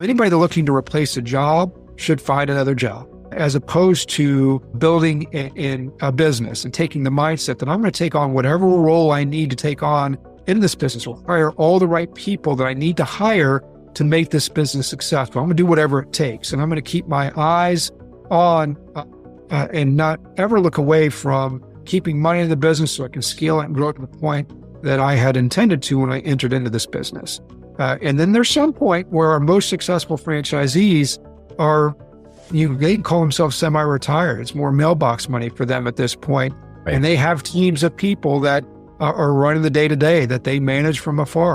Anybody that's looking to replace a job should find another job, as opposed to building in a business and taking the mindset that I'm going to take on whatever role I need to take on in this business, or hire all the right people that I need to hire to make this business successful. I'm going to do whatever it takes, and I'm going to keep my eyes on and not ever look away from keeping money in the business so I can scale it and grow it to the point that I had intended to when I entered into this business. And then there's some point where our most successful franchisees are, they can call themselves semi-retired. It's more mailbox money for them at this point. Right. And they have teams of people that are running the day-to-day that they manage from afar.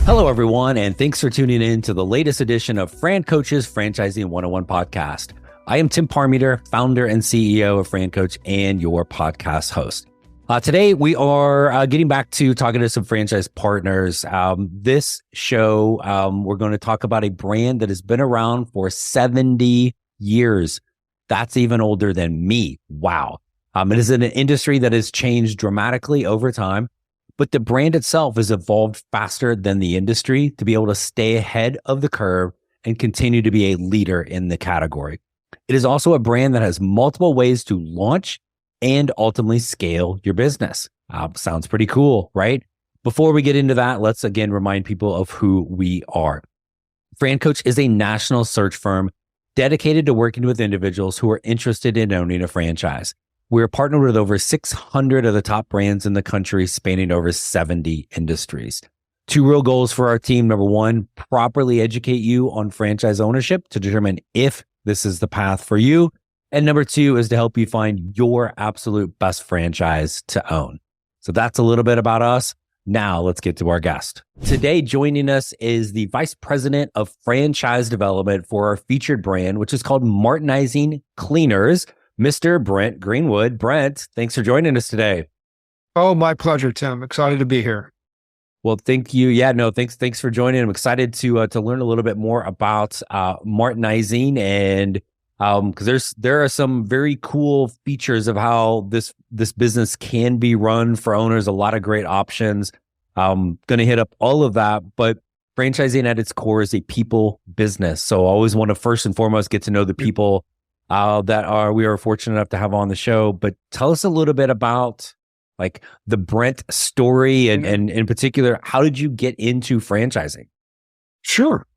Hello, everyone, and thanks for tuning in to the latest edition of Fran Coach's Franchising 101 podcast. I am Tim Parmeter, founder and CEO of Fran Coach and your podcast host. Today, we are getting back to talking to some franchise partners. This show, we're going to talk about a brand that has been around for 70 years. That's even older than me. Wow. It is in an industry that has changed dramatically over time, but the brand itself has evolved faster than the industry to be able to stay ahead of the curve and continue to be a leader in the category. It is also a brand that has multiple ways to launch and ultimately scale your business. Sounds pretty cool, right? Before we get into that, let's again remind people of who we are. Fran Coach is a national search firm dedicated to working with individuals who are interested in owning a franchise. We're partnered with over 600 of the top brands in the country, spanning over 70 industries. Two real goals for our team. Number one, properly educate you on franchise ownership to determine if this is the path for you. And number two is to help you find your absolute best franchise to own. So that's a little bit about us. Now let's get to our guest. Today, joining us is the Vice President of Franchise Development for our featured brand, which is called Martinizing Cleaners, Mr. Brent Greenwood. Brent, thanks for joining us today. Oh, my pleasure, Tim. Excited to be here. Well, thank you. Yeah, no, thanks for joining. I'm excited to learn a little bit more about Martinizing, and because there are some very cool features of how this business can be run for owners. A lot of great options. Going to hit up all of that, but franchising at its core is a people business. So I always want to first and foremost get to know the people that we are fortunate enough to have on the show. But tell us a little bit about like the Brent story, and in particular, how did you get into franchising? Sure.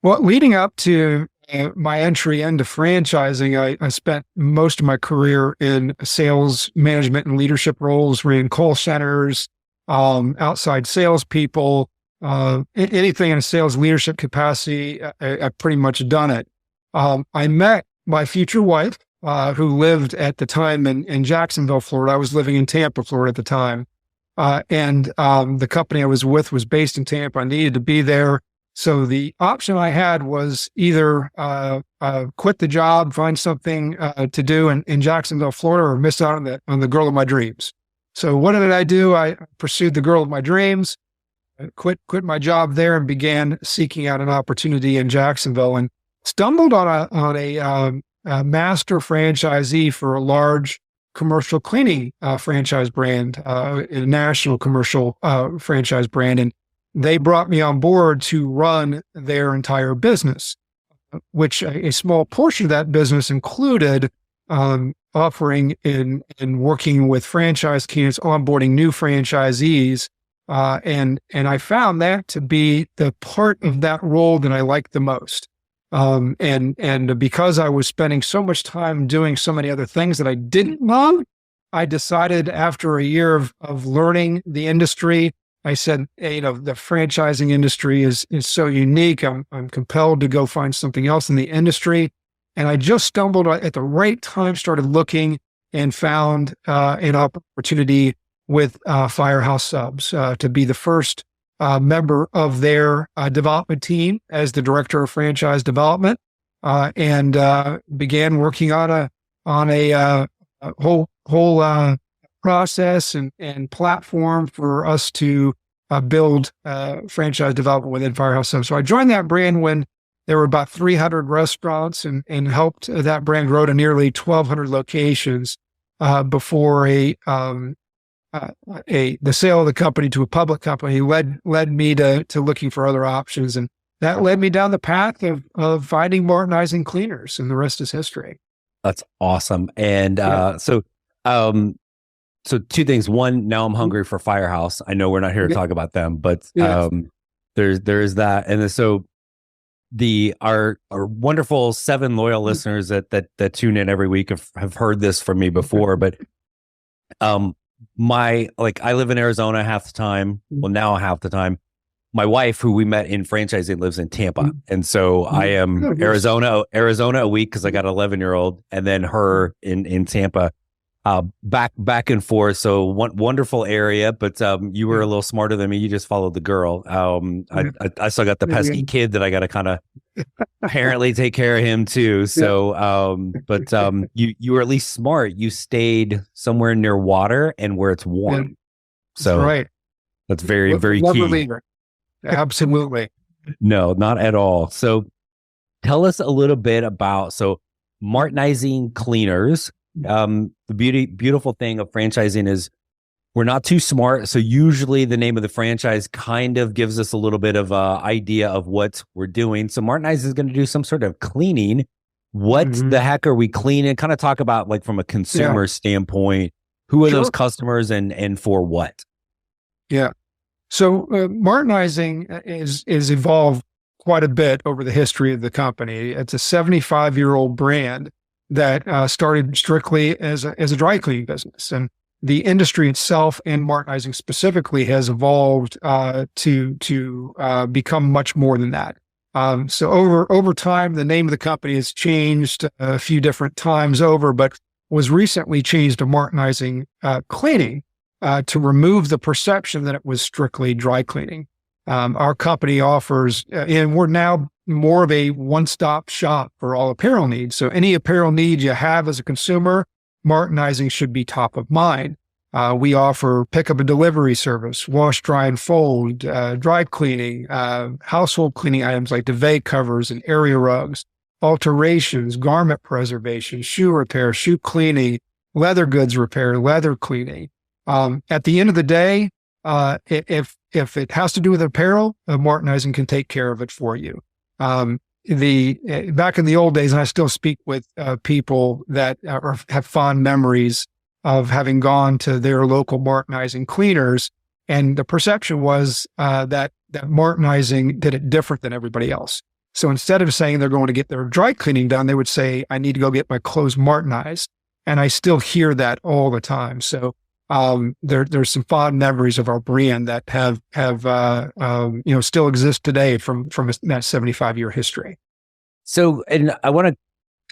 Well, leading up to my entry into franchising, I spent most of my career in sales management and leadership roles, ran call centers, outside salespeople, anything in a sales leadership capacity. I've pretty much done it. I met my future wife, who lived at the time in Jacksonville, Florida. I was living in Tampa, Florida at the time. And the company I was with was based in Tampa. I needed to be there. So the option I had was either quit the job, find something to do in Jacksonville, Florida, or miss out on the girl of my dreams. So what did I do? I pursued the girl of my dreams, quit my job there, and began seeking out an opportunity in Jacksonville, and stumbled on a master franchisee for a large commercial cleaning franchise brand, a national commercial franchise brand, and they brought me on board to run their entire business, which a small portion of that business included offering and working with franchise candidates, onboarding new franchisees. And I found that to be the part of that role that I liked the most. And because I was spending so much time doing so many other things that I didn't love, I decided after a year of learning the industry, I said, hey, the franchising industry is so unique. I'm compelled to go find something else in the industry. And I just stumbled at the right time, started looking, and found an opportunity with Firehouse Subs to be the first member of their development team as the director of franchise development, and began working on a whole process and platform for us to build franchise development within Firehouse Subs. So I joined that brand when there were about 300 restaurants, and helped that brand grow to nearly 1,200 locations before a the sale of the company to a public company led me to looking for other options, and that led me down the path of finding Martinizing Cleaners, and the rest is history. That's awesome. And so two things. One, now I'm hungry for Firehouse. I know we're not here to talk about them, but there's that. And then, so our wonderful 7 loyal listeners that tune in every week have heard this from me before, but I live in Arizona half the time. Well, now half the time. My wife, who we met in franchising, lives in Tampa. And so I am Arizona a week because I got an 11-year-old, and then her in Tampa, back and forth. So wonderful area, but you were a little smarter than me. You just followed the girl. I still got the pesky kid that I got to kind of apparently take care of him too. So, you were at least smart. You stayed somewhere near water and where it's warm. So right. That's very, very key. Believer. Absolutely. No, not at all. So tell us a little bit about, Martinizing Cleaners. The beautiful thing of franchising is we're not too smart. So usually the name of the franchise kind of gives us a little bit of a idea of what we're doing. So Martinizing is going to do some sort of cleaning. What the heck are we cleaning? Kind of talk about, like, from a consumer standpoint, who are those customers and for what? Yeah. So Martinizing is evolved quite a bit over the history of the company. It's a 75-year-old brand that started strictly as a dry cleaning business, and the industry itself, and Martinizing specifically, has evolved to become much more than that. So over time, the name of the company has changed a few different times over, but was recently changed to Martinizing Cleaning, to remove the perception that it was strictly dry cleaning. Our company offers, and we're now more of a one-stop shop for all apparel needs. So any apparel need you have as a consumer, Martinizing should be top of mind. We offer pickup and delivery service, wash, dry, and fold, dry cleaning, household cleaning items like duvet covers and area rugs, alterations, garment preservation, shoe repair, shoe cleaning, leather goods repair, leather cleaning. At the end of the day, if it has to do with apparel, Martinizing can take care of it for you. Back in the old days, and I still speak with people that have fond memories of having gone to their local Martinizing Cleaners, and the perception was that Martinizing did it different than everybody else. So instead of saying they're going to get their dry cleaning done, they would say, "I need to go get my clothes Martinized," and I still hear that all the time. So there's some fond memories of our brand that have still exist today from that 75-year history. So, and I want to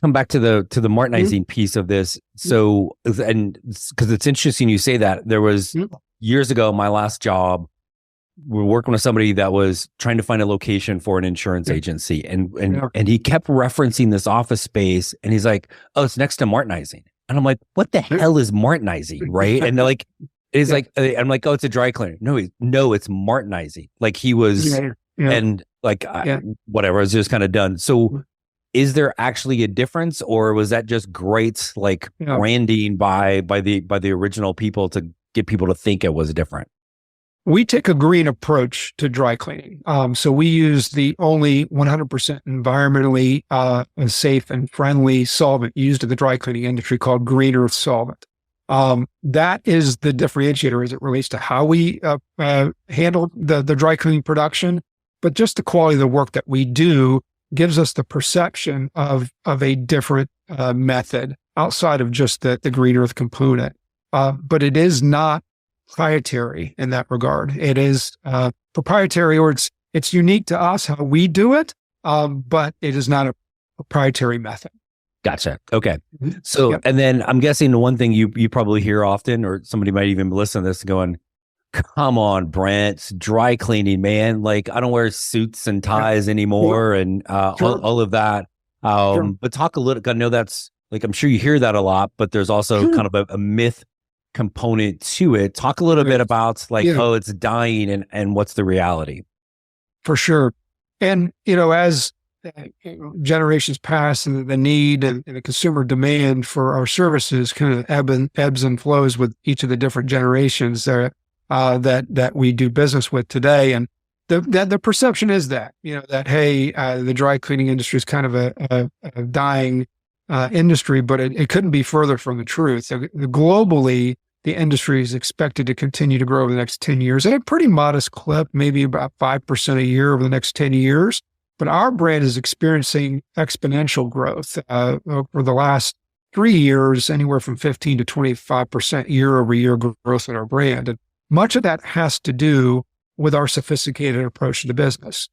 come back to the Martinizing piece of this. So, and because it's interesting you say that. There was years ago, my last job, we were working with somebody that was trying to find a location for an insurance agency, and he kept referencing this office space, and he's like, "Oh, it's next to Martinizing." And I'm like, what the hell is Martinizing, right? And they're like, it's like, I'm like, oh, it's a dry cleaner. No, it's Martinizing. Like he was, and like, whatever, I was just kind of done. So is there actually a difference, or was that just great, like branding by the original people to get people to think it was different? We take a green approach to dry cleaning. So we use the only 100% environmentally safe and friendly solvent used in the dry cleaning industry, called Green Earth solvent. That is the differentiator as it relates to how we handle the dry cleaning production. But just the quality of the work that we do gives us the perception of a different method outside of just the Green Earth component. But it is not proprietary in that regard. It is proprietary, or it's unique to us how we do it, but it is not a proprietary method. Gotcha. Okay. So, and then I'm guessing the one thing you probably hear often, or somebody might even listen to this going, "Come on, Brent, dry cleaning, man. Like, I don't wear suits and ties anymore," and all of that. But talk a little, I know that's, like, I'm sure you hear that a lot, but there's also kind of a myth component to it. Talk a little bit about, like, oh, it's dying, and what's the reality? For sure. And, as generations past, and the need and the consumer demand for our services kind of ebbs and flows with each of the different generations that we do business with today. And the perception is that, that, hey, the dry cleaning industry is kind of a dying industry, but it couldn't be further from the truth. So globally, the industry is expected to continue to grow over the next 10 years at a pretty modest clip, maybe about 5% a year over the next 10 years. But our brand is experiencing exponential growth over the last 3 years, anywhere from 15 to 25% year over year growth in our brand. And much of that has to do with our sophisticated approach to the business.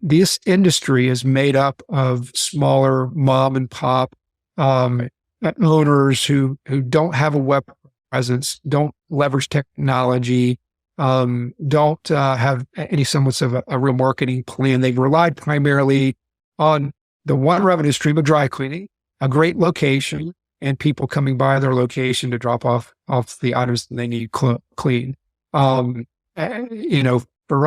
This industry is made up of smaller mom and pop owners who don't have a web presence, don't leverage technology, don't have any semblance of a real marketing plan. They've relied primarily on the one revenue stream of dry cleaning, a great location, and people coming by their location to drop off the items that they need clean. For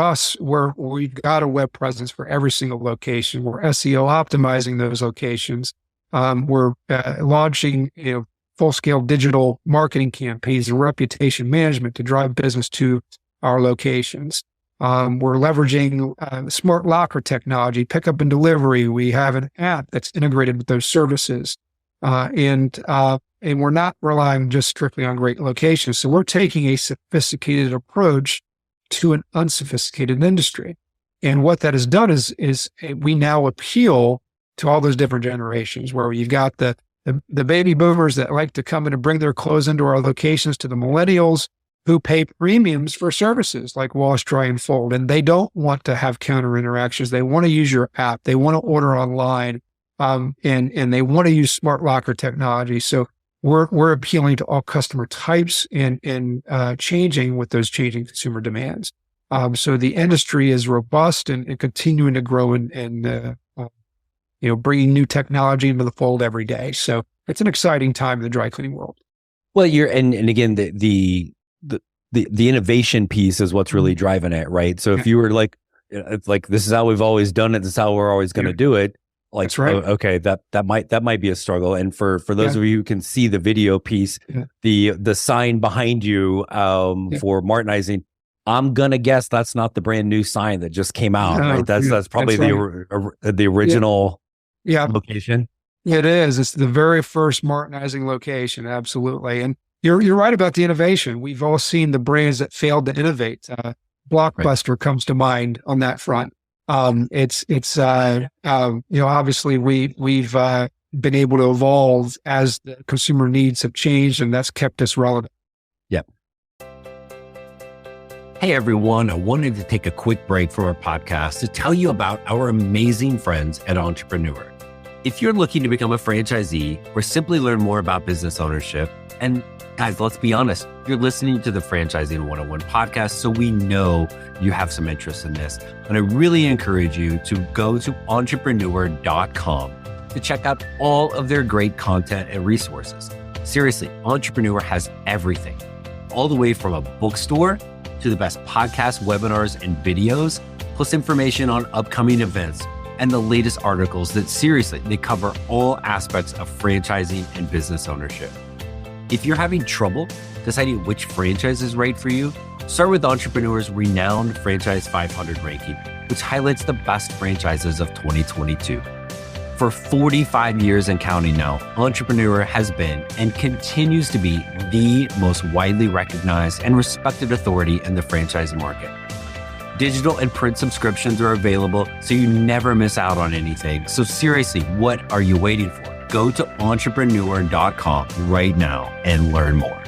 us, we've got a web presence for every single location. We're SEO optimizing those locations. We're launching, full-scale digital marketing campaigns and reputation management to drive business to our locations. We're leveraging smart locker technology, pickup and delivery. We have an app that's integrated with those services, and we're not relying just strictly on great locations. So we're taking a sophisticated approach to an unsophisticated industry. And what that has done is we now appeal to all those different generations, where you've got the baby boomers that like to come in and bring their clothes into our locations, to the millennials who pay premiums for services like wash, dry, and fold. And they don't want to have counter interactions. They want to use your app. They want to order online, and they want to use smart locker technology. So we're appealing to all customer types and changing with those changing consumer demands. So the industry is robust and continuing to grow and bringing new technology into the fold every day. So it's an exciting time in the dry cleaning world. Well, and again, the innovation piece is what's really driving it, right? So if you were like, it's like, this is how we've always done it, this is how we're always going to do it. Like, that's right. Okay, that might be a struggle. And for those of you who can see the video piece, the sign behind you for Martinizing, I'm gonna guess that's not the brand new sign that just came out, right? That's probably the original location. It is. It's the very first Martinizing location, absolutely. And you're right about the innovation. We've all seen the brands that failed to innovate. Blockbuster comes to mind on that front. Obviously we've been able to evolve as the consumer needs have changed, and that's kept us relevant. Yep. Hey everyone, I wanted to take a quick break from our podcast to tell you about our amazing friends at Entrepreneur. If you're looking to become a franchisee or simply learn more about business ownership, and guys, let's be honest, you're listening to the Franchising 101 podcast, so we know you have some interest in this. And I really encourage you to go to entrepreneur.com to check out all of their great content and resources. Seriously, Entrepreneur has everything, all the way from a bookstore to the best podcasts, webinars, and videos, plus information on upcoming events and the latest articles that seriously, they cover all aspects of franchising and business ownership. If you're having trouble deciding which franchise is right for you, start with Entrepreneur's renowned Franchise 500 ranking, which highlights the best franchises of 2022. For 45 years and counting now, Entrepreneur has been and continues to be the most widely recognized and respected authority in the franchising market. Digital and print subscriptions are available, so you never miss out on anything. So seriously, what are you waiting for? Go to entrepreneur.com right now and learn more.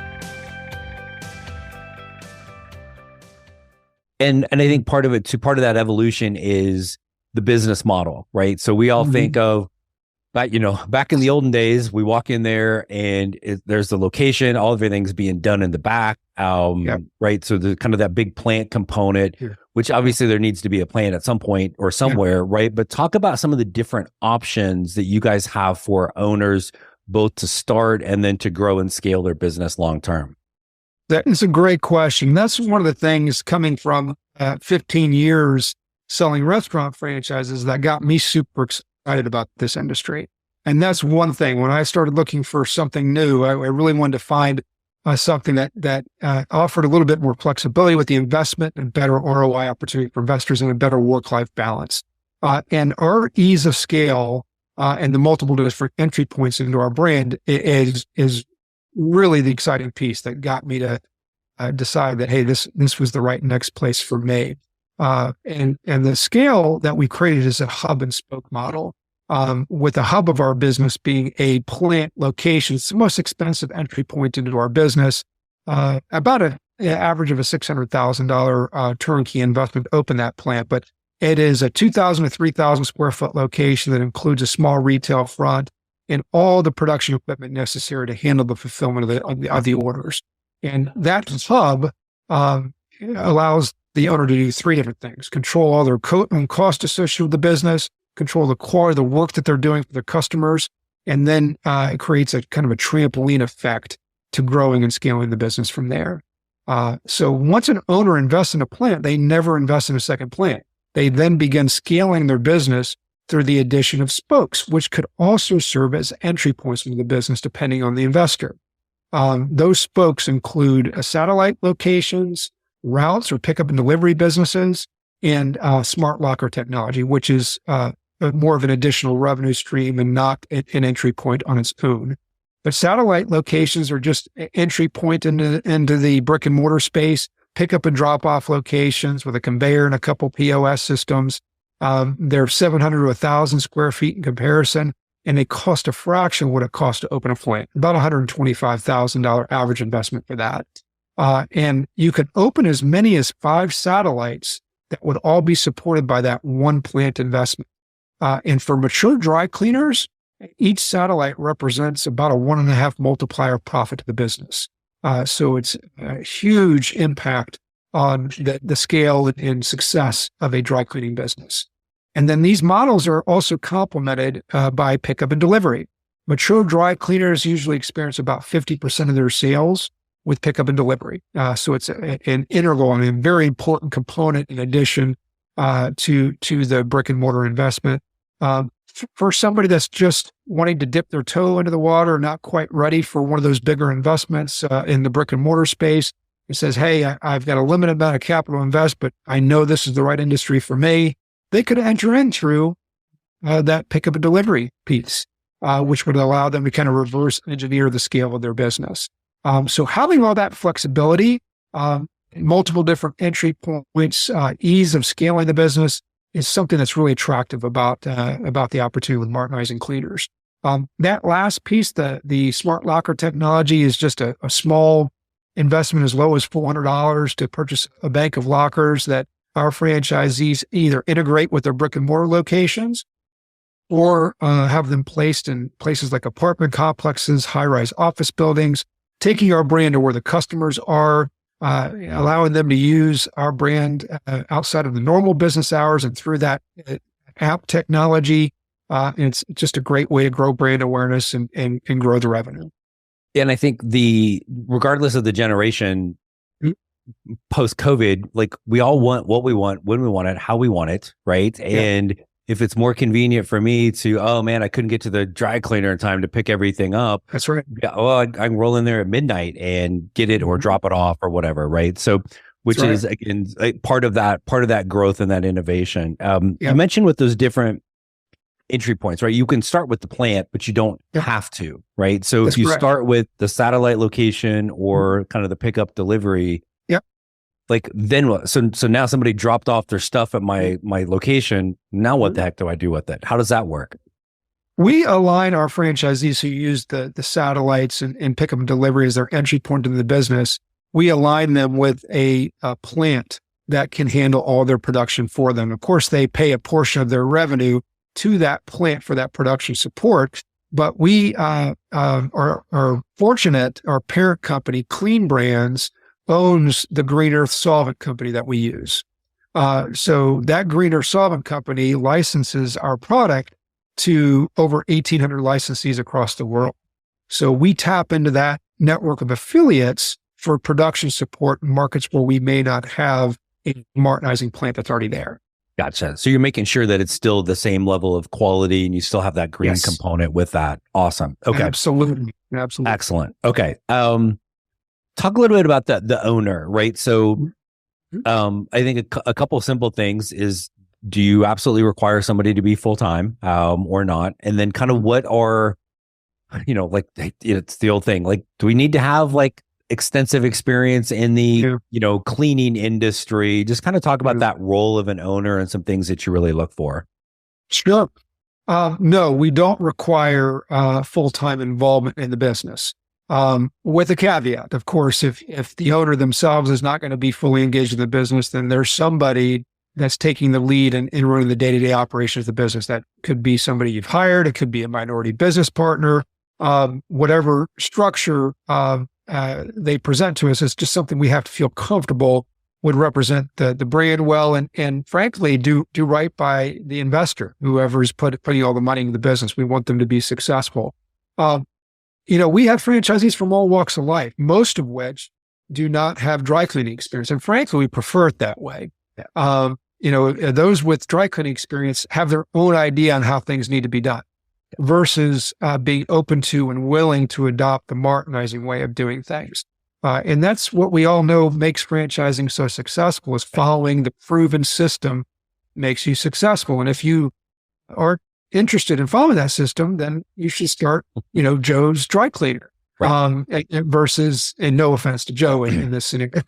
And I think part of that evolution is the business model, right? So we all think of, back in the olden days, we walk in there and there's the location, all of everything's being done in the back, right? So the kind of that big plant component, which obviously there needs to be a plant at some point or somewhere, right? But talk about some of the different options that you guys have for owners, both to start and then to grow and scale their business long term. That is a great question. That's one of the things coming from 15 years selling restaurant franchises that got me super excited about this industry. And that's one thing. When I started looking for something new, I really wanted to find something that offered a little bit more flexibility with the investment and better ROI opportunity for investors and a better work-life balance. And our ease of scale and the multiple different entry points into our brand is really the exciting piece that got me to decide that, hey, this was the right next place for me. And the scale that we created is a hub and spoke model, with the hub of our business being a plant location. It's the most expensive entry point into our business, about an average of a $600,000 turnkey investment to open that plant. But it is a 2,000 to 3,000 square foot location that includes a small retail front and all the production equipment necessary to handle the fulfillment of the orders. And that hub allows the owner to do three different things: control all their cost associated with the business, control the quality of the work that they're doing for their customers, and then it creates a kind of a trampoline effect to growing and scaling the business from there. So once an owner invests in a plant, they never invest in a second plant. They then begin scaling their business through the addition of spokes, which could also serve as entry points into the business, depending on the investor. Those spokes include satellite locations, routes or pickup and delivery businesses, and smart locker technology, which is more of an additional revenue stream and not an entry point on its own. But satellite locations are just an entry point into the brick and mortar space, pickup and drop off locations with a conveyor and a couple POS systems. They're 700 to 1,000 square feet in comparison, and they cost a fraction of what it costs to open a plant, about $125,000 average investment for that. And you could open as many as 5 satellites that would all be supported by that one plant investment. And for mature dry cleaners, each satellite represents about a 1.5 multiplier profit to the business. So it's a huge impact on the scale and success of a dry cleaning business. And then these models are also complemented by pickup and delivery. Mature dry cleaners usually experience about 50% of their sales with pickup and delivery. So it's an integral and a very important component in addition to the brick and mortar investment. For somebody that's just wanting to dip their toe into the water, not quite ready for one of those bigger investments in the brick and mortar space, it says, hey, I've got a limited amount of capital to invest, but I know this is the right industry for me. They could enter in through that pickup and delivery piece, which would allow them to kind of reverse engineer the scale of their business. So having all that flexibility, multiple different entry points, ease of scaling the business is something that's really attractive about the opportunity with Martinizing Cleaners. That last piece, the smart locker technology, is just a small investment as low as $400 to purchase a bank of lockers that our franchisees either integrate with their brick and mortar locations or have them placed in places like apartment complexes, high-rise office buildings, taking our brand to where the customers are, allowing them to use our brand outside of the normal business hours and through that app technology. And it's just a great way to grow brand awareness and grow the revenue. And I think regardless of the generation, post-COVID, like we all want what we want, when we want it, how we want it, right? Yeah. And if it's more convenient for me to, oh man, I couldn't get to the dry cleaner in time to pick everything up. That's right. Yeah, well, I can roll in there at midnight and get it or drop it off or whatever, right? So, which is again part of that growth and that innovation. You mentioned with those different entry points, right? You can start with the plant, but you don't have to, right? So if you start with the satellite location or kind of the pickup delivery, like then what? So now somebody dropped off their stuff at my location. Now what the heck do I do with it? How does that work? We align our franchisees who use the satellites and pickup and delivery as their entry point into the business. We align them with a plant that can handle all their production for them. Of course, they pay a portion of their revenue to that plant for that production support. But we are fortunate, our parent company, Clean Brands, owns the Green Earth solvent company that we use. So that Green Earth solvent company licenses our product to over 1,800 licensees across the world. So we tap into that network of affiliates for production support in markets where we may not have a Martinizing plant that's already there. Gotcha. So you're making sure that it's still the same level of quality and you still have that green Yes. component with that. Awesome. Okay. Absolutely. Excellent. Okay. Talk a little bit about the owner, right? So I think a couple of simple things is, do you absolutely require somebody to be full-time or not? And then kind of what are, like it's the old thing, like, do we need to have like extensive experience in the, cleaning industry? Just kind of talk about that role of an owner and some things that you really look for. Sure. No, we don't require full-time involvement in the business. With a caveat, of course, if the owner themselves is not going to be fully engaged in the business, then there's somebody that's taking the lead and running the day-to-day operations of the business. That could be somebody you've hired. It could be a minority business partner. Whatever structure they present to us is just something we have to feel comfortable would represent the brand well, and frankly, do right by the investor, whoever's putting all the money into the business. We want them to be successful. We have franchisees from all walks of life, most of which do not have dry cleaning experience. And frankly, we prefer it that way. Those with dry cleaning experience have their own idea on how things need to be done versus being open to and willing to adopt the Martinizing way of doing things. And that's what we all know makes franchising so successful, is following the proven system makes you successful. And if you are interested in following that system, then you should start, Joe's Dry Cleaner. Right. Versus, and no offense to Joe in this scenario,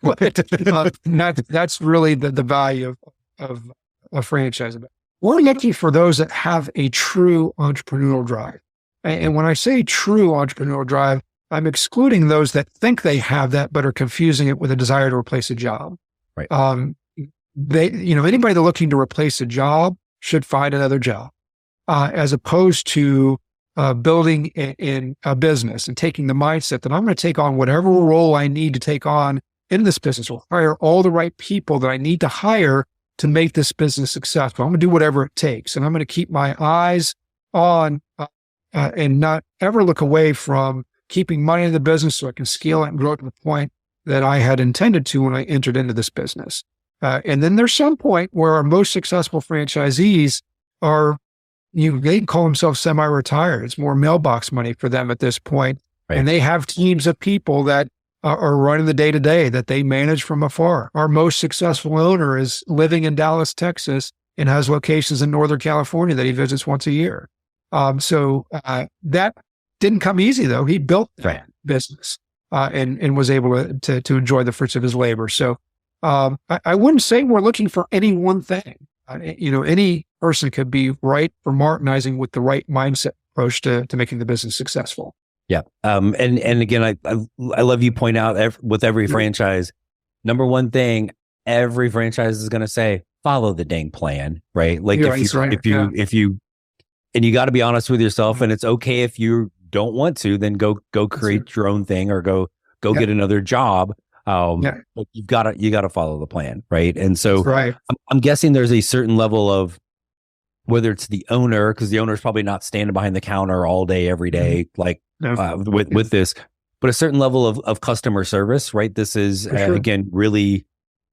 that's really the value of a franchise. We're looking for those that have a true entrepreneurial drive. And when I say true entrepreneurial drive, I'm excluding those that think they have that, but are confusing it with a desire to replace a job. Right. Anybody that's looking to replace a job should find another job, as opposed to building in a business and taking the mindset that I'm going to take on whatever role I need to take on in this business, or hire all the right people that I need to hire to make this business successful. I'm going to do whatever it takes. And I'm going to keep my eyes on and not ever look away from keeping money in the business so I can scale it and grow it to the point that I had intended to when I entered into this business. And then there's some point where our most successful franchisees are, they call themselves semi-retired. It's more mailbox money for them at this point. Right. And they have teams of people that are running the day-to-day that they manage from afar. Our most successful owner is living in Dallas, Texas, and has locations in Northern California that he visits once a year. So that didn't come easy, though. He built that business and was able to enjoy the fruits of his labor. So I wouldn't say we're looking for any one thing. Any person could be right for Martinizing with the right mindset approach to making the business successful. Yeah. And again, I love you point out with every franchise, number one thing, every franchise is going to say, follow the dang plan, right? Like if you, and you got to be honest with yourself, and it's okay if you don't want to, then go create your own thing or go get another job. But you got to follow the plan. Right. And so I'm guessing there's a certain level of, whether it's the owner, because the owner is probably not standing behind the counter all day, every day, with this, but a certain level of customer service, right? This is, again, really,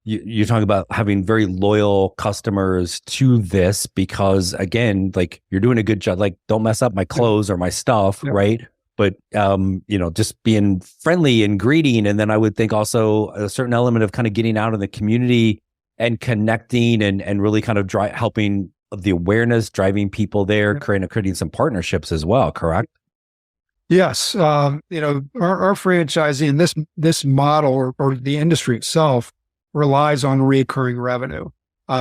you're talking about having very loyal customers to this because, again, like you're doing a good job, like don't mess up my clothes or my stuff, right? But, just being friendly and greeting. And then I would think also a certain element of kind of getting out in the community and connecting and really kind of helping the awareness, driving people there, creating some partnerships as well, correct? Yes. Our franchising and this model or the industry itself relies on recurring revenue.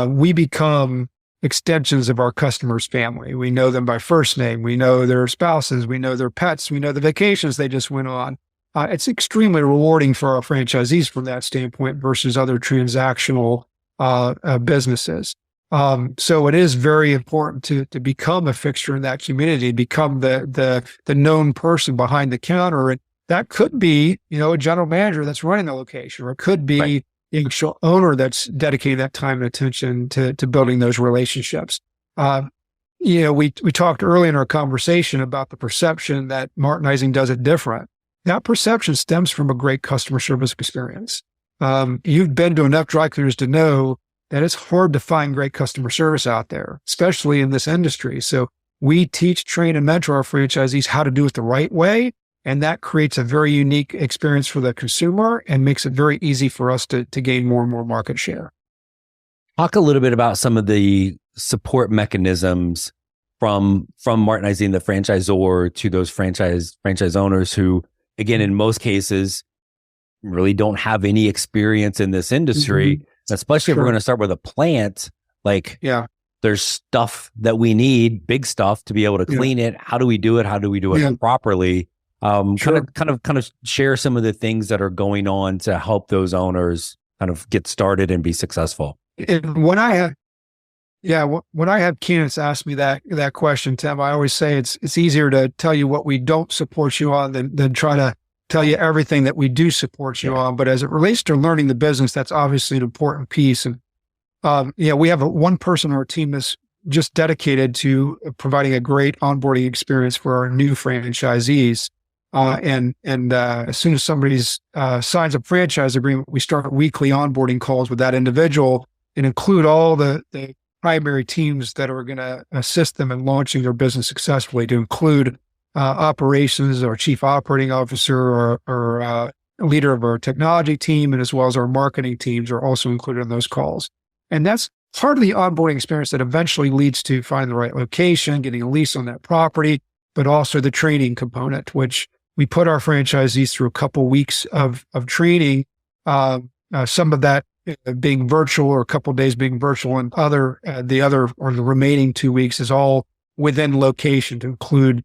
We become extensions of our customers' family. We know them by first name. We know their spouses. We know their pets. We know the vacations they just went on. It's extremely rewarding for our franchisees from that standpoint versus other transactional businesses. So it is very important to become a fixture in that community, become the known person behind the counter. And that could be, a general manager that's running the location, or it could be the actual owner that's dedicating that time and attention to building those relationships. We talked early in our conversation about the perception that Martinizing does it different. That perception stems from a great customer service experience. You've been to enough dry cleaners to know that it's hard to find great customer service out there, especially in this industry. So we teach, train, and mentor our franchisees how to do it the right way. And that creates a very unique experience for the consumer and makes it very easy for us to gain more and more market share. Talk a little bit about some of the support mechanisms from Martinizing the franchisor to those franchise owners who, again, in most cases, really don't have any experience in this industry, especially if we're going to start with a plant. Like, there's stuff that we need, big stuff, to be able to clean it. How do we do it? How do we do it properly? Kind of share some of the things that are going on to help those owners kind of get started and be successful. And when I have candidates ask me that question, Tim, I always say it's easier to tell you what we don't support you on than try to tell you everything that we do support you on. But as it relates to learning the business, that's obviously an important piece. And we have one person on our team that's just dedicated to providing a great onboarding experience for our new franchisees. And as soon as somebody's signs a franchise agreement, we start weekly onboarding calls with that individual and include all the primary teams that are going to assist them in launching their business successfully, to include operations, our chief operating officer, or leader of our technology team, and as well as our marketing teams are also included in those calls. And that's part of the onboarding experience that eventually leads to find the right location, getting a lease on that property, but also the training component, which we put our franchisees through a couple weeks of training, some of that being virtual, or a couple of days being virtual, and the remaining 2 weeks is all within location, to include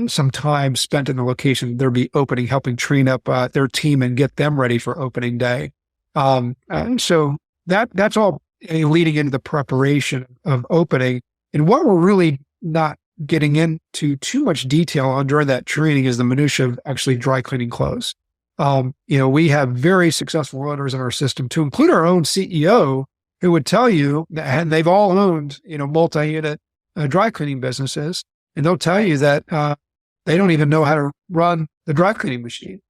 some time spent in the location they'll be opening, helping train up their team and get them ready for opening day. So that's all leading into the preparation of opening. And what we're really not getting into too much detail on during that training is the minutia of actually dry cleaning clothes. We have very successful owners in our system, to include our own CEO, who would tell you that, and they've all owned, multi-unit dry cleaning businesses, and they'll tell you that they don't even know how to run the dry cleaning machine.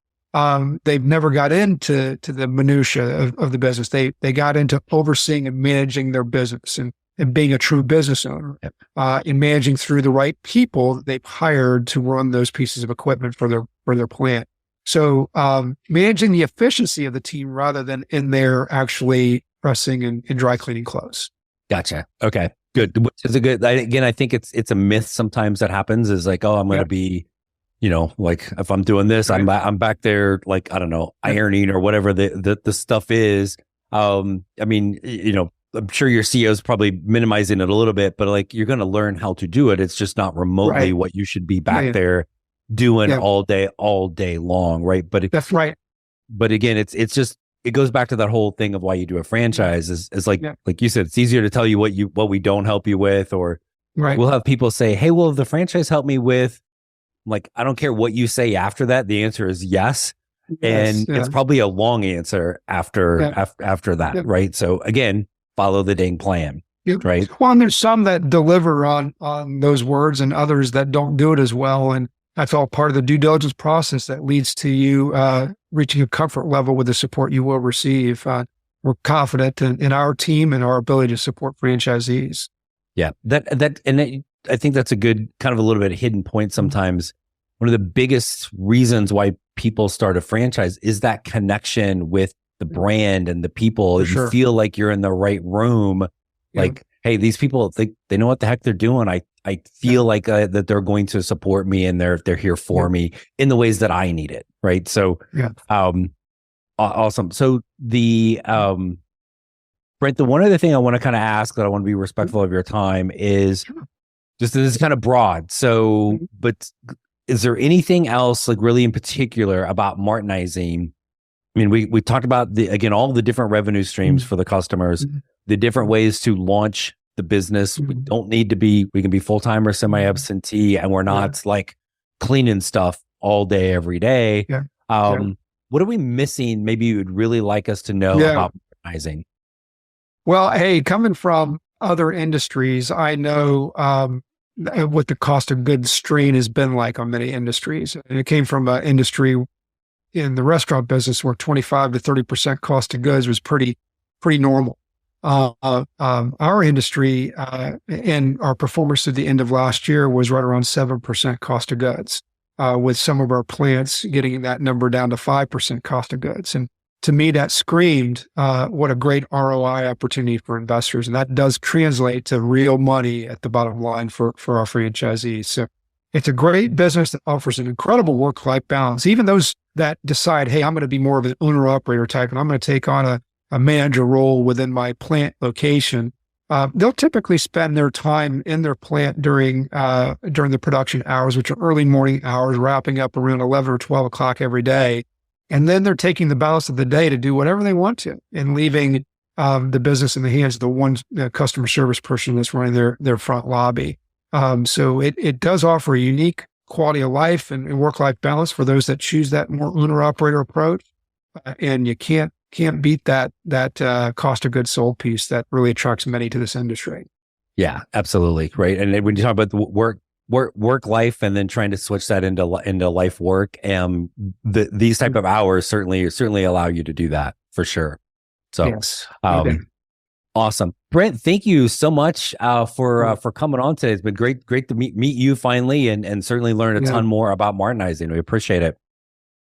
They've never got into the minutia of the business. They got into overseeing and managing their business and being a true business owner, and managing through the right people that they've hired to run those pieces of equipment for their plant. So managing the efficiency of the team rather than in there actually pressing and dry cleaning clothes. Gotcha. Okay, good. Which is I think it's a myth sometimes that happens, is like, oh, I'm going to be, like if I'm doing this, I'm back there, like, I don't know, ironing or whatever the stuff is. I'm sure your CEO is probably minimizing it a little bit, but like, you're going to learn how to do it. It's just not remotely what you should be back there doing all day long. Right. But that's right. But again, it goes back to that whole thing of why you do a franchise is like you said, it's easier to tell you what we don't help you with, or we'll have people say, hey, well, if the franchise helped me with, like, I don't care what you say after that. The answer is yes. And it's probably a long answer after that. Right. So again, follow the dang plan. Right. Well, and there's some that deliver on those words and others that don't do it as well. And that's all part of the due diligence process that leads to you reaching a comfort level with the support you will receive. We're confident in our team and our ability to support franchisees. Yeah. I think that's a good kind of a little bit of hidden point sometimes. One of the biggest reasons why people start a franchise is that connection with the brand and the people. You feel like you're in the right room. Like, hey, these people, they know what the heck they're doing. I feel like that they're going to support me, and they're here for me in the ways that I need it. Right. So, awesome. So Brent, the one other thing I want to kind of ask, that I want to be respectful of your time, is just, this is kind of broad. So, but is there anything else, like, really in particular about Martinizing? I mean, we talked about all the different revenue streams for the customers, the different ways to launch the business. We don't need to be, we can be full-time or semi-absentee, and we're not like cleaning stuff all day, every day. What are we missing? Maybe you would really like us to know about Martinizing. Well, hey, coming from other industries, I know what the cost of goods strain has been like on many industries. And it came from an industry in the restaurant business where 25 to 30% cost of goods was pretty normal. Our industry and our performance to the end of last year was right around 7% cost of goods, with some of our plants getting that number down to 5% cost of goods. And to me, that screamed what a great ROI opportunity for investors. And that does translate to real money at the bottom line for our franchisees. So it's a great business that offers an incredible work-life balance. Even those that decide, hey, I'm going to be more of an owner-operator type, and I'm going to take on a manager role within my plant location, they'll typically spend their time in their plant during the production hours, which are early morning hours, wrapping up around 11 or 12 o'clock every day. And then they're taking the balance of the day to do whatever they want to and leaving the business in the hands of the one customer service person that's running their front lobby. So it does offer a unique quality of life and work-life balance for those that choose that more owner-operator approach. And you can't beat that cost of goods sold piece that really attracts many to this industry. Yeah, absolutely. Right. And then when you talk about the work life and then trying to switch that into life work, these type of hours certainly allow you to do that for sure. So yes. Awesome. Brent, thank you so much for coming on today. It's been great to meet you finally and certainly learn a ton more about Martinizing. We appreciate it.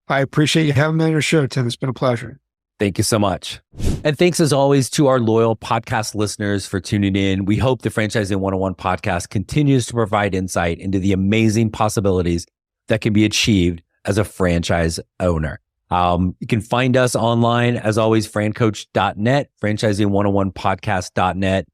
I appreciate you having me on your show, Tim. It's been a pleasure. Thank you so much. And thanks as always to our loyal podcast listeners for tuning in. We hope the Franchising 101 podcast continues to provide insight into the amazing possibilities that can be achieved as a franchise owner. You can find us online, as always, francoach.net, franchising101podcast.net.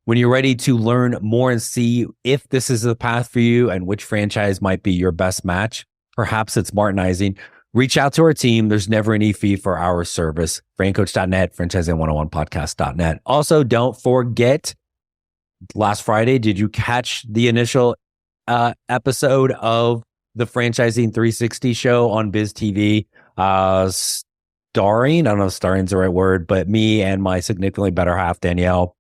When you're ready to learn more and see if this is the path for you and which franchise might be your best match, perhaps it's Martinizing, reach out to our team. There's never any fee for our service. francoach.net, franchising101podcast.net. Also, don't forget, last Friday, did you catch the initial episode of the Franchising 360 show on Biz TV? Starring, I don't know if starring is the right word, but me and my significantly better half, Danielle.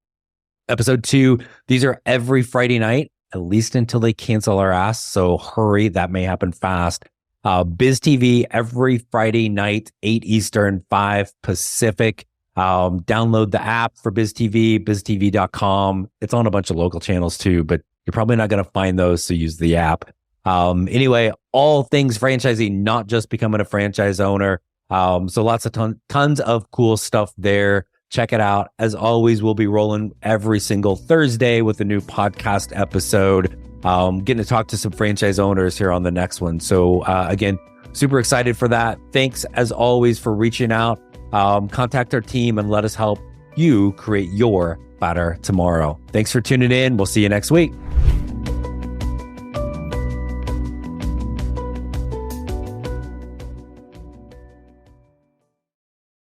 Episode 2, these are every Friday night, at least until they cancel our ass. So hurry, that may happen fast. Biz TV every Friday night, 8 Eastern, 5 Pacific. Download the app for Biz TV, biztv.com. It's on a bunch of local channels too, but you're probably not going to find those, so use the app. Anyway, all things franchising, not just becoming a franchise owner. So lots of tons of cool stuff there. Check it out. As always, we'll be rolling every single Thursday with a new podcast episode. Getting to talk to some franchise owners here on the next one. So again, super excited for that. Thanks as always for reaching out. Contact our team and let us help you create your better tomorrow. Thanks for tuning in. We'll see you next week.